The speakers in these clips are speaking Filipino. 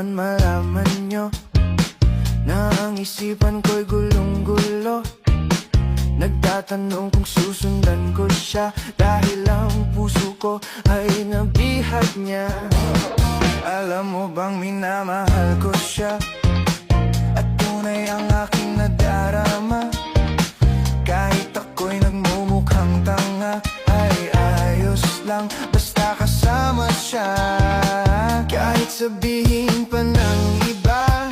naman malaman nyo na ang isipan ko'y gulong-gulo. Nagtatanong kung susundan ko siya dahil ang puso ko ay nabihag niya. Alam mo bang minamahal ko siya at tunay ang aking nadarama. Kahit ako'y nagmumukhang tanga ay ayos lang basta kasama siya. Kahit sabihin pa ng iba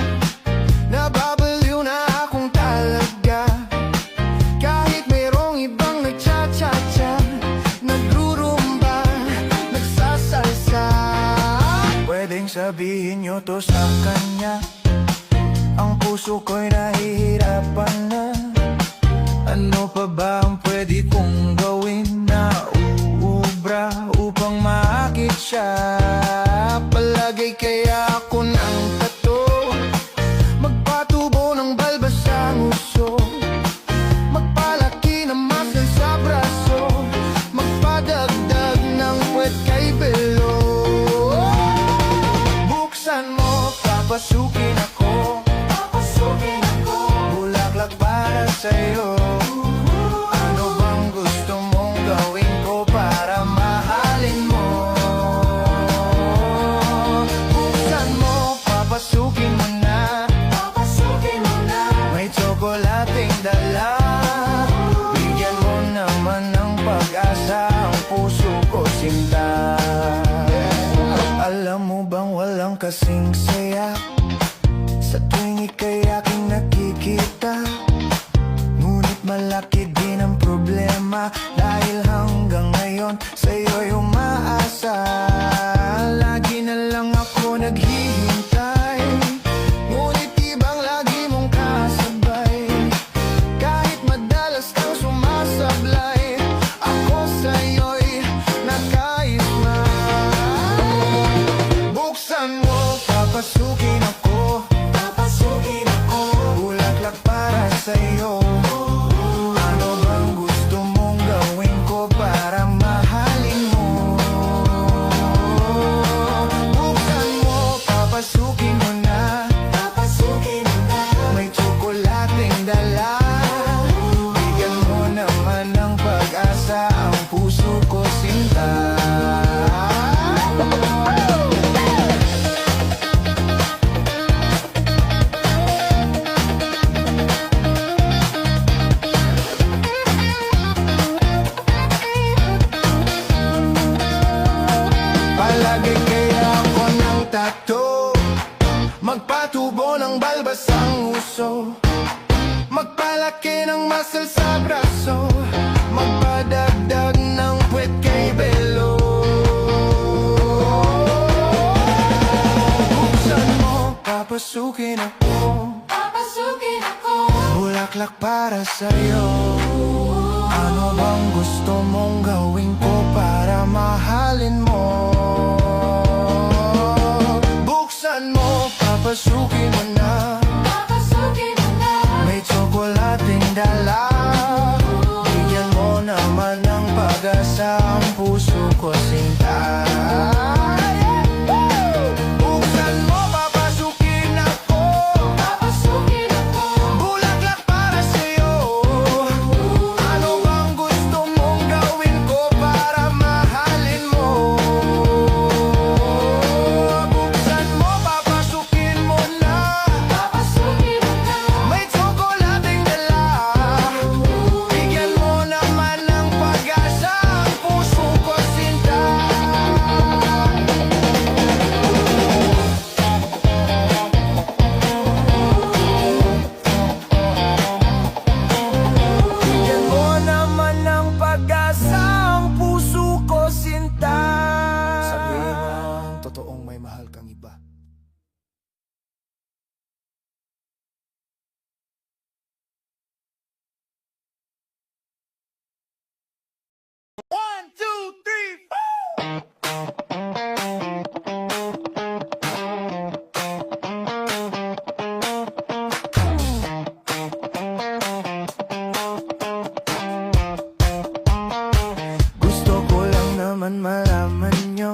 nababaliw na akong talaga. Kahit mayroong ibang nagcha-cha-cha, nagrurumba, nagsasalsa, pwedeng sabihin nyo to sa kanya. Ang puso ko'y nahihirapan na. Ano pa ba ang pwede kong gawin na uubra upang maakit siya? Palagay kaya ako ng tato, magpatubo ng balbas ang uso, magpalaki ng muscle sa braso, magpadagdag ng puwet kay belo. Buksan mo, papasukin ako, bulaklak para sa'yo. Ano bang gusto mong gawin ko para mahalin mo? Buksan mo, papasukin mo na, may tsokolating dala. Bigyan mo naman ng pag-asa ang puso ko, sinta. Alam mo bang walang kasing saya sa tuwing ika'y aking nakikita? Ngunit malaki din ang problema dahil hanggang ngayon sa'yo'y umaasa. Lagi na lang ako naghihintay, ngunit ibang lagi mong kasabay. Kahit madalas kang sumasablay, ako sa'yo'y nakaisma. Buksan mo, papasukin ako, bulaklak para sa'yo. Ano bang gusto mong gawin ko para mahalin mo? Buksan mo, papasukin mo na, may tsokolating dala. Bigyan mo naman ng pag-asa ang puso ko, sinta. Palagay kaya ako ng tato, magpatubo ng balbas ang uso, magpalaki ng muscle sa braso, magpadagdag ng puwet kay belo. Buksan mo, papasukin ako, bulaklak para sa'yo. Ano bang gusto mong gawin ko para mahalin mo? Buksan mo, papasukin mo na, may tsokolating dala. Bigyan mo naman ng pag-asa ang puso ko, sinta. Buksan mo, papasukin ako, bulaklak para sa'yo. Ano bang gusto mong gawin ko para mahalin mo? Buksan mo, papasukin mo na, may tsokolating dala. Bigyan mo naman ng pag-asa ang puso ko, sinta. Bigyan mo naman ng pag-asa ang puso ko, sinta. Sabihin mo ang totoong may mahal kang iba. One, two, three, four. Gusto ko lang naman malaman nyo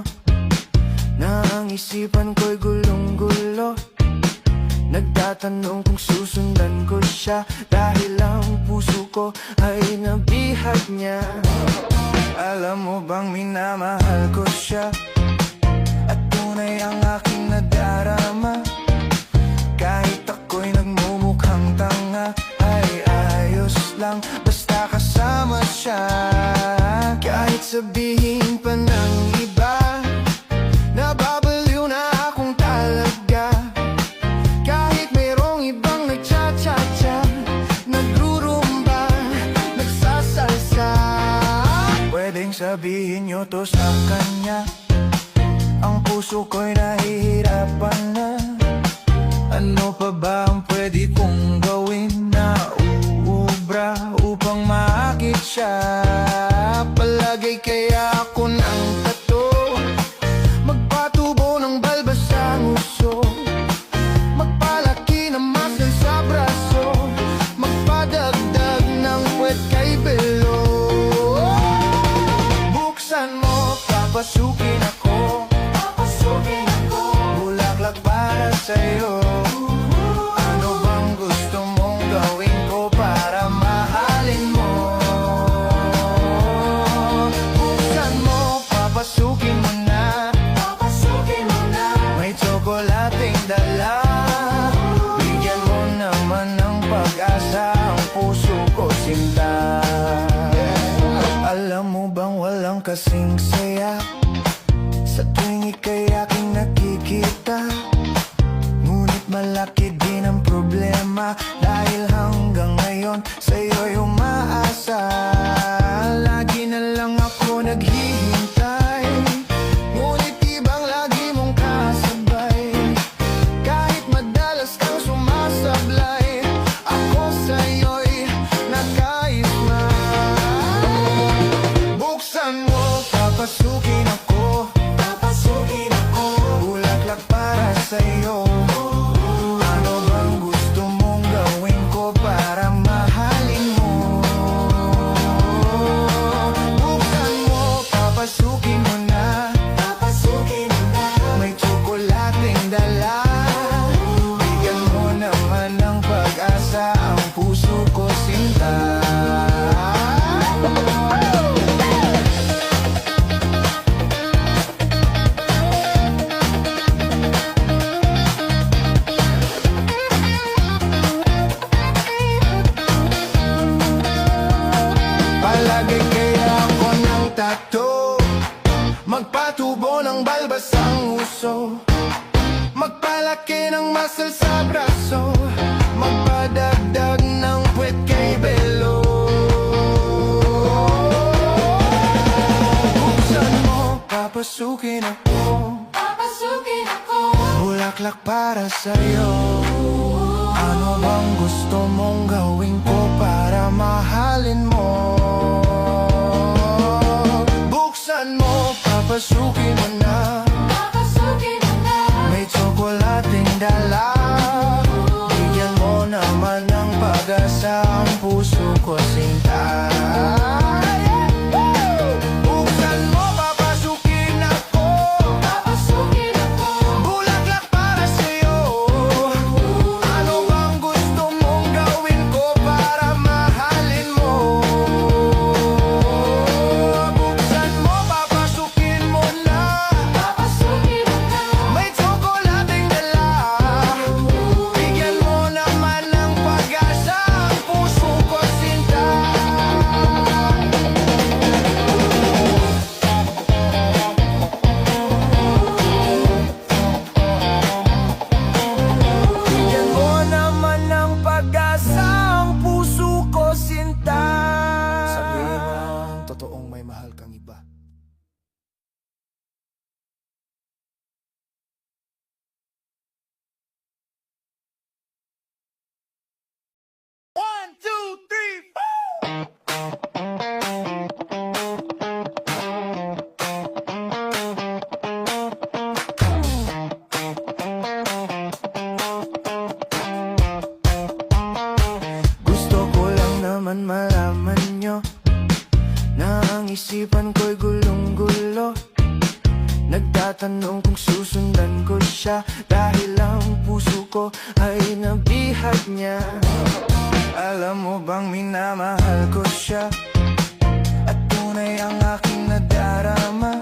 na ang isipan ko'y gulong-gulo. Nagtatanong kung susundan ko siya, dahil ang puso ko ay nabihag niya. Alam mo bang minamahal ko siya, at tunay ang aking nadarama. Kahit ako'y nagmumukhang tanga, ay ayos lang basta kasama siya. Kahit sabihin pa ng iba, nababaliw na akong talaga. Kahit mayroong ibang nagcha-cha-cha, nagrurumba, nagsasalsa. Pwedeng sabihin nyo to sa kanya, ang puso ko'y nahihirapan na. Ano pa ba ang pwede kong gawin na uubra upang maakit siya? Palagay kaya ako ng tato, magpatubo ng balbas ang uso, magpalaki ng muscle sa braso, magpadagdag ng puwet kay belo. Buksan mo, papasukin ako, bulaklak para sa'yo. Ano bang gusto mong gawin ko para mahalin mo? Buksan mo, papasukin mo na, may tsokolating dala. Bigyan mo naman ng pag-asa ang puso ko, sinta. Alam mo bang walang kasing saya sa tuwing ika'y aking nakikita? Ngunit malaki din ang problema, dahil hanggang ngayon sa'yo'y umaasa. Lagi na lang ako naghihintay, ngunit ibang lagi mong kasabay. Kahit madalas kang sumasablay, ako sa'yo'y nakaisma. Buksan mo, papasukin ako, bulaklak para sa'yo. Ano bang gusto mong gawin ko para mahalin mo? Buksan mo, papasukin mo na, may tsokolating dala. Bigyan mo naman ng pag-asa ang puso ko, sinta. Palagay kaya ako ng tato, magpatubo ng balbas ang uso, magpalaki ng muscle sa braso, magpadagdag ng puwet kay belo. Buksan mo, papasukin ako, bulaklak para sa'yo. Ano bang gusto mong gawin ko para mahalin mo? Buksan mo, papasukin mo na, may tsokolating dala. Bigyan mo naman ng pag-asa ang puso ko, sinta. Buksan mo, papasukin ako, bulaklak para sa'yo. Ano bang gusto mong gawin ko para mahalin mo? Buksan mo, papasukin mo na, may tsokolating dala. Bigyan mo naman ng pag-asa ang puso ko, sinta. susundan ko siya dahil ang puso ko ay nabihag niya. Alam mo bang minamahal ko siya at tunay ang aking nadarama.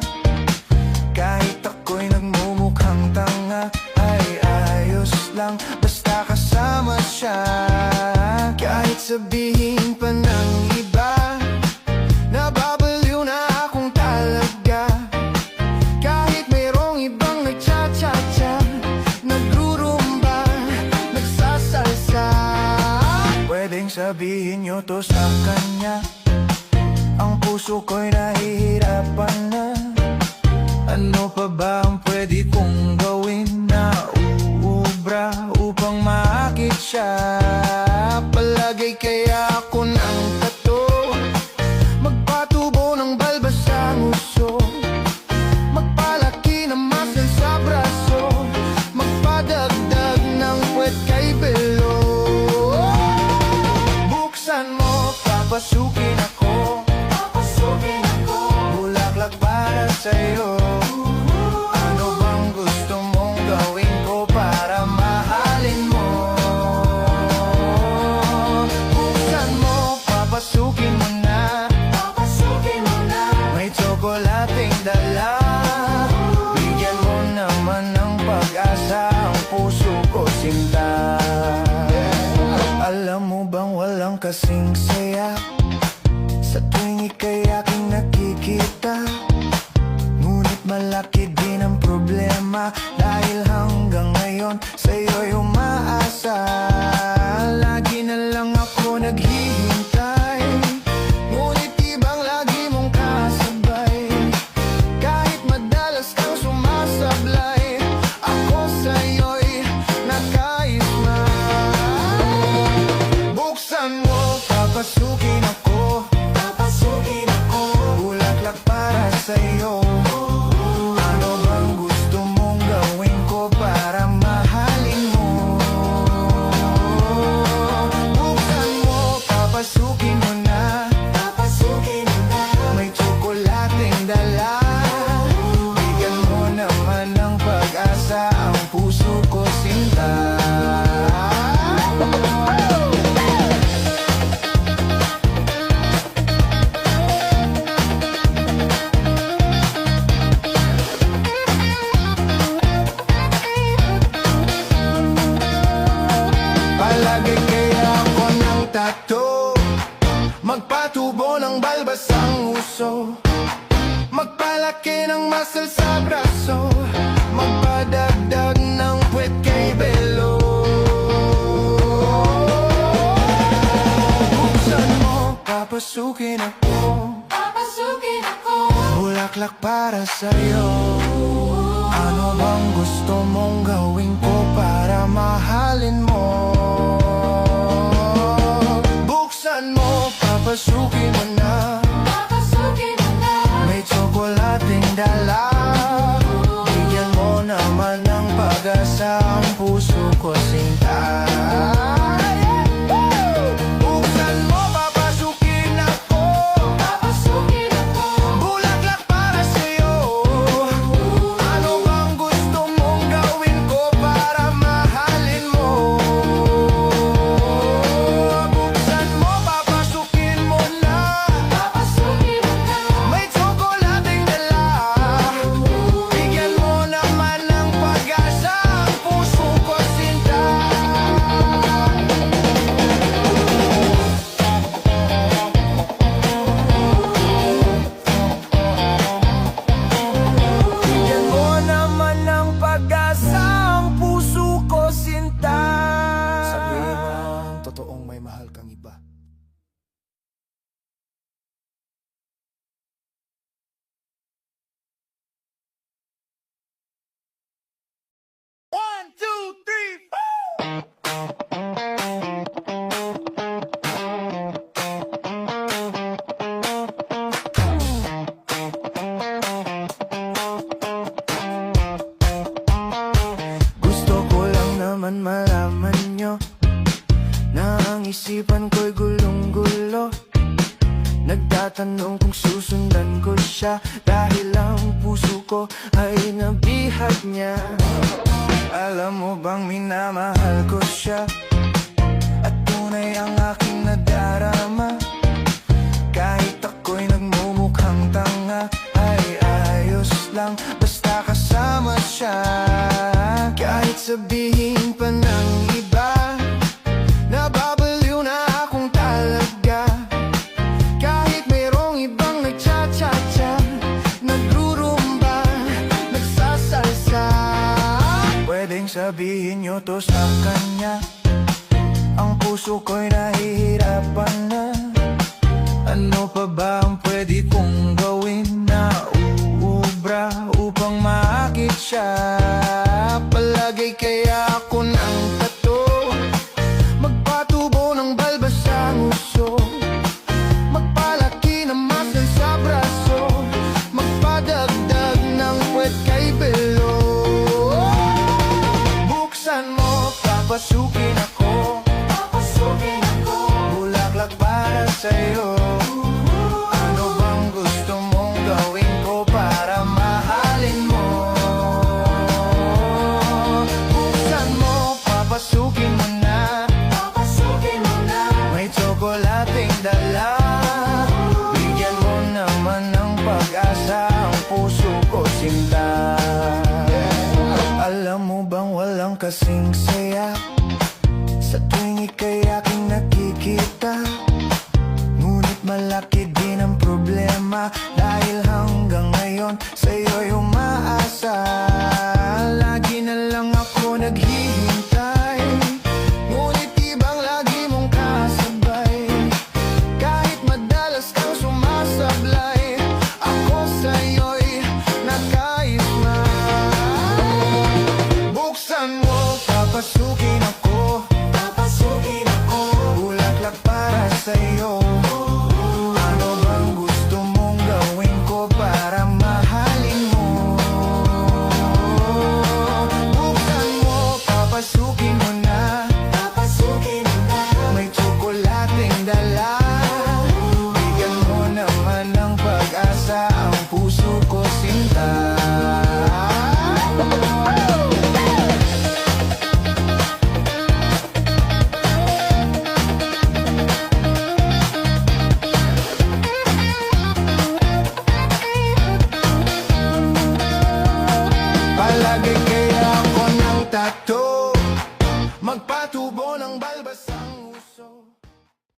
Kahit ako'y nagmumukhang tanga, ay ayos lang basta kasama siya. Kahit sabihin pa ng iba, nababaliw na akong talaga. Kahit mayroong ibang nagcha-cha-cha, nagrurumba, nagsasalsa. Pwedeng sabihin nyo to sa kanya, ang puso ko'y nahihirapan na. Ano pa ba ang pwede kong gawin na uubra upang maakit siya? Palagay kaya ako ng tato, magpatubo ng balbas sa nguso, magpalaki ng muscle sa braso, magpadagdag ng puwet kay belo. Buksan mo, papasukin ako, bulaklak para sa'yo. Ano bang gusto mong gawin ko para mahalin mo? Buksan mo, papasukin mo na, may tsokolating dala. Bigyan mo naman ng pag-asa ang puso ko, sinta. Alam mo bang walang kasing saya sa tuwing ika'y aking nakikita? Ngunit malaki din ang problema dahil hanggang ngayon sa'yo'y umaasa. Lagi na lang ako naghihintay, ngunit ibang lagi mong kasabay. Kahit madalas kang sumasablay, ako sa'yo'y nakaisma. Buksan mo, papasukin ako, bulaklak para sa'yo. Ano bang gusto mong gawin ko para mahalin mo? Buksan mo, papasukin mo na, may tsokolating dala. Bigyan mo naman ng pag-asa ang puso ko, sinta. Palagay kaya ako ng tato, magpatubo ng balbas ang uso, magpalaki ng muscle sa braso, magpadagdag ng puwet kay belo. Buksan mo, papasukin ako, bulaklak para sa'yo. Ano bang gusto mong gawin ko para mahalin mo? Buksan mo, papasukin mo na, may tsokolating dala. Bigyan mo naman ng pag-asa ang puso ko, sinta. Buksan mo, papasukin ako, bulaklak para sa'yo. Ano bang gusto mong gawin ko para mahalin mo? Buksan mo, papasukin mo na, may tsokolating dala. Bigyan mo naman ng pag-asa ang puso ko, sinta. Bigyan mo naman ng pag-asa ang puso ko, sinta. Sabihin mo ang totoong may mahal kang iba. One, two, three, four. Gusto ko lang naman malaman nyo na ang isipan ko'y gulong-gulo, Nagtatanong kung susundan ko siya, dahil ang puso ko ay nabihag niya. Alam mo bang minamahal ko siya, at tunay ang aking nadarama. Kahit ako'y nagmumukhang tanga, ay ayos lang basta kasama siya. Kahit sabihin pa ng iba, nababaliw na akong talaga. Kahit mayroong ibang nagcha-cha-cha, nagrurumba, nagsasalsa. Pwedeng sabihin nyo to sa kanya, ang puso ko'y nahihirapan na. Ano pa ba ang pwede kong gawin na uubra upang maakit siya? Palagay kaya ako ng tato, magpatubo ng balbas sa nguso, magpalaki ng muscle sa braso, magpadagdag ng puwet kay belo. Buksan mo, papasukin ako, bulaklak para sa'yo. Ano bang gusto mong gawin ko para mahalin mo? Buksan mo, papasukin mo na, may tsokolating dala. Bigyan mo naman ng pag-asa ang puso ko, sinta. Alam mo bang walang kasing saya sa tuwing ika'y aking nakikita? Ngunit malaki din ang problema, dahil hanggang ngayon sa'yo'y umaasa. Lagi na lang ako naghihintay, ngunit ibang lagi mong kasabay. Kahit madalas kang sumasablay, ako sa'yo'y nakaisma. Buksan mo, papasukin ako, bulaklak para sa'yo. Ano bang gusto mong gawin ko para mahalin mo? Buksan mo, papasukin mo na, may tsokolating dala. Bigyan mo naman ng pag-asa ang puso ko, sinta. Palagi kaya ako ng tato, magpatubo ng balbas.